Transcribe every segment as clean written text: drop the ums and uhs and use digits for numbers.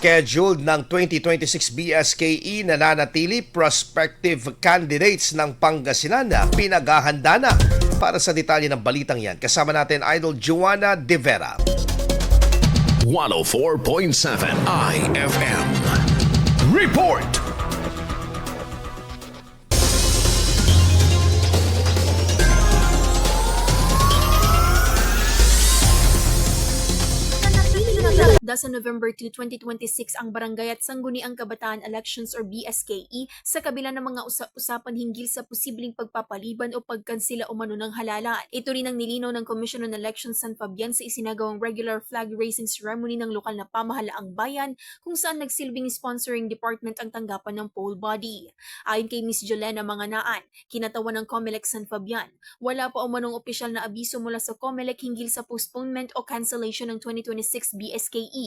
Scheduled ng 2026 BSKE nananatili prospective candidates ng Pangasinan na pinaghahanda na. Para sa detalye ng balitang yan, kasama natin Idol Joanna De Vera. 104.7 IFM. Report! Sa November 2, 2026 ang Barangay at Sangguniang Kabataan Elections or BSKE sa kabila ng mga usap-usapan hinggil sa posibleng pagpapaliban o pagkansila umano ng halalan. Ito rin ang nilinaw ng Commission on Elections San Fabian sa isinagawang regular flag raising ceremony ng lokal na pamahalaang bayan kung saan nagsilbing sponsoring department ang tanggapan ng poll body. Ayon kay Ms. Jolena Manganaan, kinatawan ng COMELEC San Fabian, wala pa umanong opisyal na abiso mula sa COMELEC hinggil sa postponement o cancellation ng 2026 BSKE.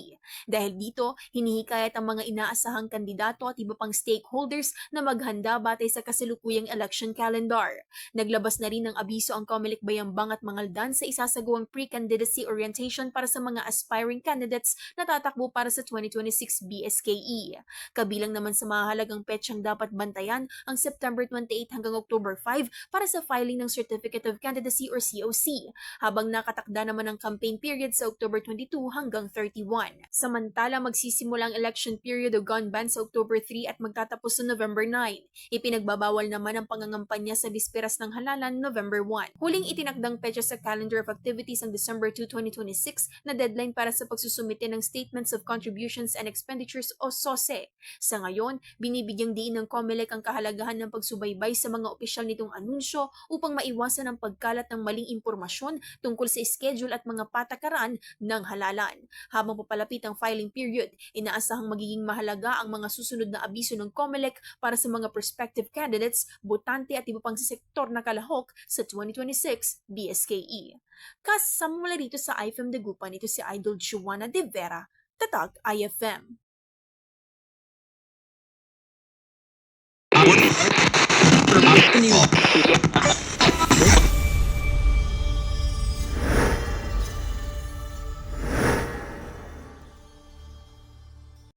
Dahil dito, hinihikayat ang mga inaasahang kandidato at iba pang stakeholders na maghanda batay sa kasalukuyang election calendar. Naglabas na rin ng abiso ang COMELEC Bayambang at Mangaldan sa isasagawang pre-candidacy orientation para sa mga aspiring candidates na tatakbo para sa 2026 BSKE. Kabilang naman sa mahalagang petsang dapat bantayan ang September 28 hanggang October 5 para sa filing ng Certificate of Candidacy or COC, habang nakatakda naman ang campaign period sa October 22 hanggang 31. Samantala, magsisimula ang election period o gun ban sa October 3 at magtatapos sa November 9. Ipinagbabawal naman ang pangangampanya sa bisperas ng halalan November 1. Huling itinakdang petsa sa calendar of activities ang December 2, 2026 na deadline para sa pagsusumite ng Statements of Contributions and Expenditures o SOSE. Sa ngayon, binibigyang diin ng COMELEC ang kahalagahan ng pagsubaybay sa mga opisyal nitong anunsyo upang maiwasan ang pagkalat ng maling impormasyon tungkol sa schedule at mga patakaran ng halalan. Habang papalapit ang filing period, inaasahang magiging mahalaga ang mga susunod na abiso ng COMELEC para sa mga prospective candidates, botante at iba pang sektor na kalahok sa 2026 BSKE. Kasama mula dito sa IFM Dagupan, ito si Idol Joanna De Vera, Tatag IFM.